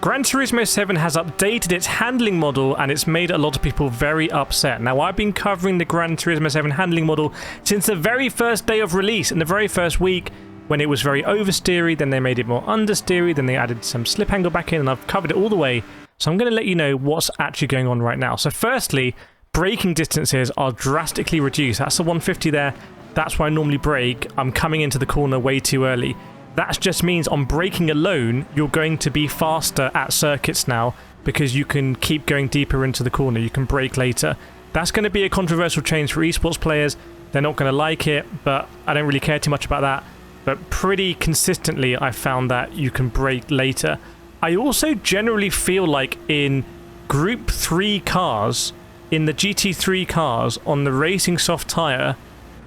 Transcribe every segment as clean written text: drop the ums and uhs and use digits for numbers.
Gran Turismo 7 has updated its handling model and it's made a lot of people very upset. Now, I've been covering the Gran Turismo 7 handling model since the very first day of release, in the very first week, when it was very oversteery, then they made it more understeery, then they added some slip angle back in, and I've covered it all the way. So I'm going to let you know what's actually going on right now. So firstly, braking distances are drastically reduced. That's the 150 there. That's where I normally brake. I'm coming into the corner way too early. That just means on braking alone, you're going to be faster at circuits now because you can keep going deeper into the corner. You can brake later. That's going to be a controversial change for esports players. They're not going to like it, but I don't really care too much about that. But pretty consistently, I found that you can brake later. I also generally feel like in Group 3 cars, in the GT3 cars, on the racing soft tyre,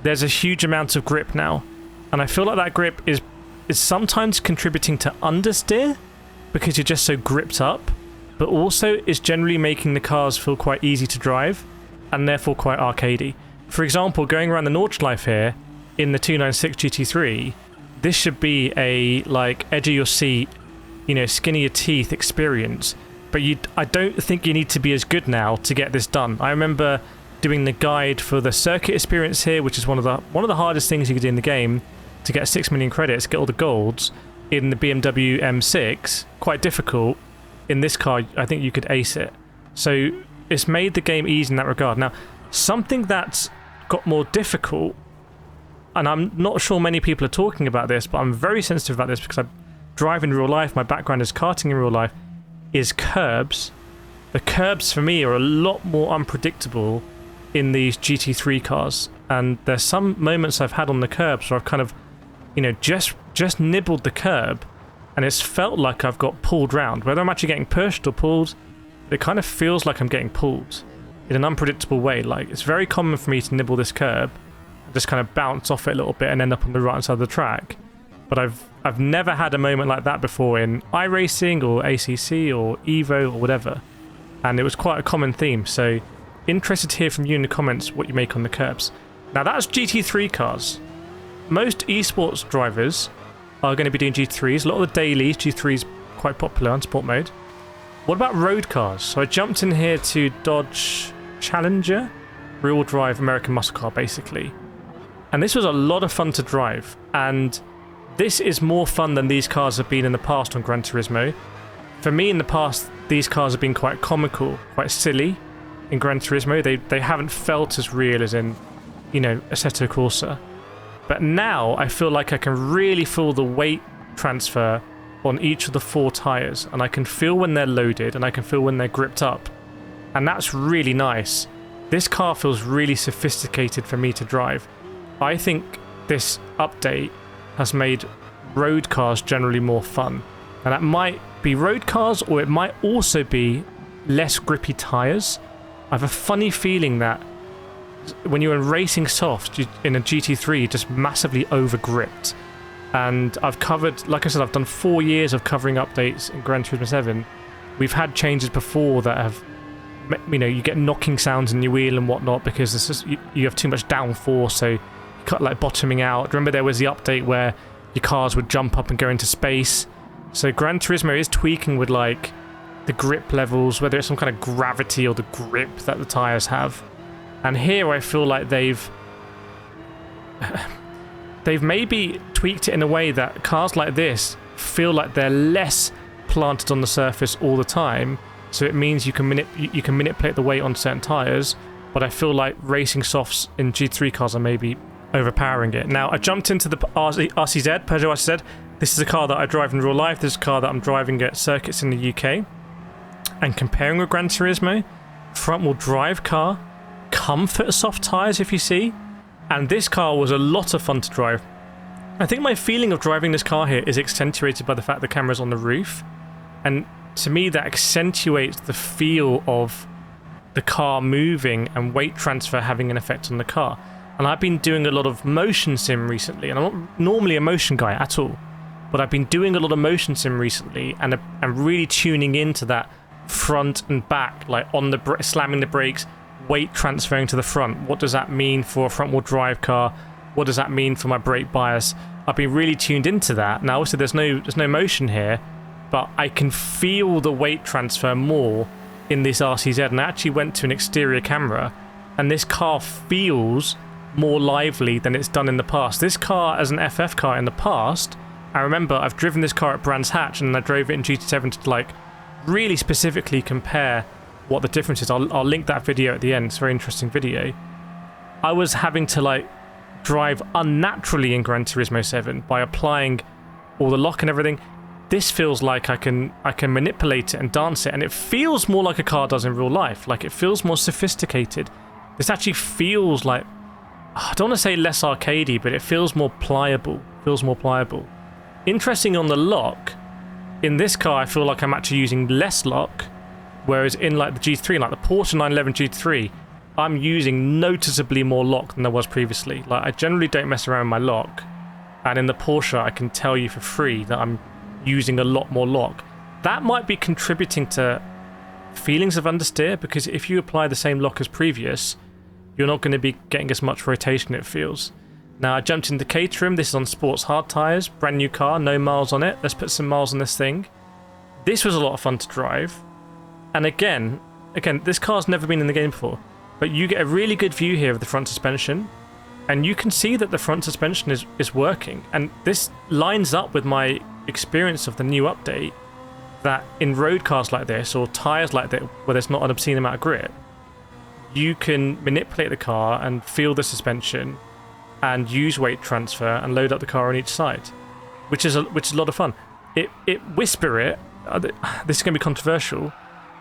there's a huge amount of grip now. And I feel like that grip is sometimes contributing to understeer because you're just so gripped up, but also is generally making the cars feel quite easy to drive and therefore quite arcadey. For example, going around the Nordschleife here in the 296 GT3, this should be a like edge of your seat, you know, skin of your teeth experience, but I don't think you need to be as good now to get this done. I remember doing the guide for the circuit experience here, which is one of the hardest things you could do in the game, to get 6 million credits, get all the golds in the BMW M6, quite difficult. In this car, I think you could ace it. So it's made the game easy in that regard. Now, something that's got more difficult, and I'm not sure many people are talking about this, but I'm very sensitive about this because I drive in real life, my background is karting in real life, is curbs. The curbs for me are a lot more unpredictable in these GT3 cars, and there's some moments I've had on the curbs where I've kind of, you know, just nibbled the curb and it's felt like I've got pulled round. Whether I'm actually getting pushed or pulled, it kind of feels like I'm getting pulled in an unpredictable way. Like, it's very common for me to nibble this curb, just kind of bounce off it a little bit and end up on the right side of the track. But I've never had a moment like that before in iRacing or ACC or Evo or whatever, and it was quite a common theme. So interested to hear from you in the comments what you make on the curbs. Now, that's GT3 cars. Most esports drivers are going to be doing GT3s. A lot of the dailies, GT3s quite popular on sport mode. What about road cars? So I jumped in here to Dodge Challenger, rear-wheel drive American muscle car basically. And this was a lot of fun to drive. And this is more fun than these cars have been in the past on Gran Turismo. For me in the past, these cars have been quite comical, quite silly in Gran Turismo. They haven't felt as real as in, you know, Assetto Corsa. But now I feel like I can really feel the weight transfer on each of the 4 tyres, and I can feel when they're loaded and I can feel when they're gripped up, and that's really nice. This car feels really sophisticated for me to drive. I think this update has made road cars generally more fun, and that might be road cars or it might also be less grippy tyres. I have a funny feeling that when you're in racing soft in a GT3, you're just massively over gripped. And I've covered, like I said, I've done 4 years of covering updates in Gran Turismo 7. We've had changes before that have, you know, you get knocking sounds in your wheel and whatnot because this is, you have too much downforce, so you cut like bottoming out. Remember there was the update where your cars would jump up and go into space. So Gran Turismo is tweaking with like the grip levels, whether it's some kind of gravity or the grip that the tyres have. And here I feel like they've maybe tweaked it in a way that cars like this feel like they're less planted on the surface all the time. So it means you can manipulate the weight on certain tyres. But I feel like racing softs in GT3 cars are maybe overpowering it. Now, I jumped into the RCZ, Peugeot RCZ. This is a car that I drive in real life. This is a car that I'm driving at circuits in the UK. And comparing with Gran Turismo, front-wheel drive car, comfort soft tyres if you see, and this car was a lot of fun to drive. I think my feeling of driving this car here is accentuated by the fact the camera's on the roof, and to me that accentuates the feel of the car moving and weight transfer having an effect on the car. And I've been doing a lot of motion sim recently, and I'm not normally a motion guy at all, but I've been doing a lot of motion sim recently, and I'm really tuning into that front and back, like on the slamming the brakes, weight transferring to the front. What does that mean for a front-wheel drive car? What does that mean for my brake bias? I've been really tuned into that. Now, obviously, there's no motion here, but I can feel the weight transfer more in this RCZ, and I actually went to an exterior camera, and this car feels more lively than it's done in the past. This car, as an FF car in the past, I remember I've driven this car at Brands Hatch, and I drove it in GT7 to like really specifically compare what the difference is. I'll link that video at the end. It's a very interesting video. I was having to like drive unnaturally in Gran Turismo 7 by applying all the lock and everything. This feels like I can manipulate it and dance it, and it feels more like a car does in real life. Like, it feels more sophisticated. This actually feels like, I don't want to say less arcadey, but it feels more pliable. Interesting on the lock, in this car I feel like I'm actually using less lock, whereas in like the G3, like the Porsche 911 G3, I'm using noticeably more lock than I was previously. Like, I generally don't mess around with my lock, and in the Porsche I can tell you for free that I'm using a lot more lock. That might be contributing to feelings of understeer, because if you apply the same lock as previous, you're not going to be getting as much rotation, it feels. Now, I jumped into Caterham. This is on sports hard tyres, brand new car, no miles on it. Let's put some miles on this thing. This was a lot of fun to drive, and again, this car's never been in the game before, but you get a really good view here of the front suspension, and you can see that the front suspension is working, and this lines up with my experience of the new update, that in road cars like this, or tyres like that where there's not an obscene amount of grip, you can manipulate the car and feel the suspension and use weight transfer and load up the car on each side, which is a lot of fun. This is going to be controversial,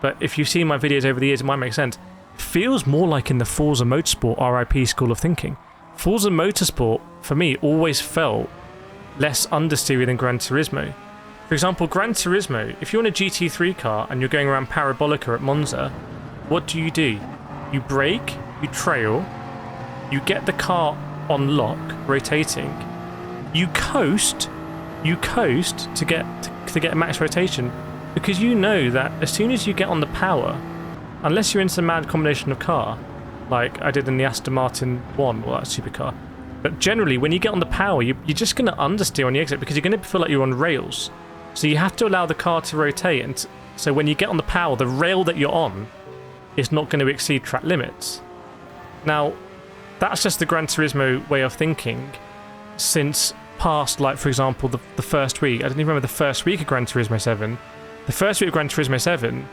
but if you've seen my videos over the years, it might make sense. It feels more like in the Forza Motorsport RIP school of thinking. Forza Motorsport, for me, always felt less understeery than Gran Turismo. For example, Gran Turismo, if you're in a GT3 car and you're going around Parabolica at Monza, what do? You brake, you trail, you get the car on lock, rotating, you coast to get max rotation, because you know that as soon as you get on the power, unless you're in some mad combination of car, like I did in the Aston Martin 1, or that supercar, but generally when you get on the power, you're just going to understeer on the exit, because you're going to feel like you're on rails. So you have to allow the car to rotate, and so when you get on the power, the rail that you're on is not going to exceed track limits. Now, that's just the Gran Turismo way of thinking since past, like, for example, the first week. I don't even remember the first week of Gran Turismo 7. The first week of Gran Turismo 7,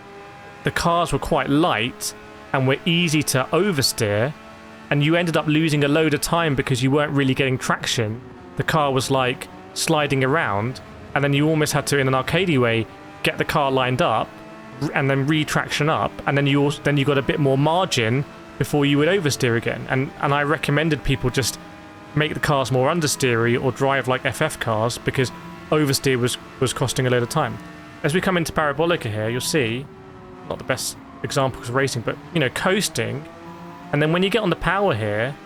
the cars were quite light and were easy to oversteer, and you ended up losing a load of time because you weren't really getting traction. The car was, like, sliding around, and then you almost had to, in an arcadey way, get the car lined up and then retraction up, and then you got a bit more margin before you would oversteer again. And I recommended people just make the cars more understeery or drive like FF cars, because oversteer was costing a load of time. As we come into Parabolica here, you'll see, not the best example because racing, but, you know, coasting, and then when you get on the power here,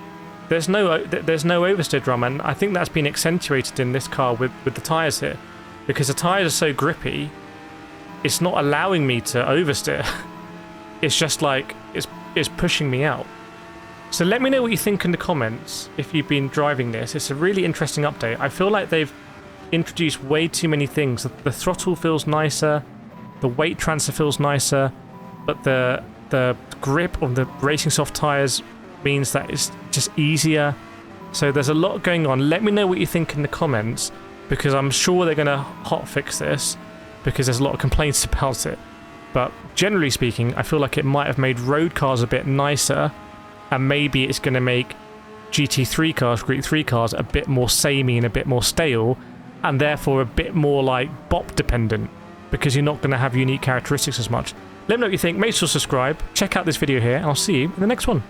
there's no oversteer drama, and I think that's been accentuated in this car with the tyres here, because the tyres are so grippy, it's not allowing me to oversteer. It's just like, it's pushing me out. So let me know what you think in the comments if you've been driving this. It's a really interesting update. I feel like they've introduced way too many things. The throttle feels nicer, the weight transfer feels nicer, but the grip of the racing soft tyres means that it's just easier. So there's a lot going on. Let me know what you think in the comments, because I'm sure they're going to hotfix this, because there's a lot of complaints about it. But generally speaking, I feel like it might have made road cars a bit nicer, and maybe it's going to make GT3 cars, Group 3 cars, a bit more samey and a bit more stale, and therefore a bit more like bop dependent, because you're not going to have unique characteristics as much. Let me know what you think. Make sure to subscribe, check out this video here, and I'll see you in the next one.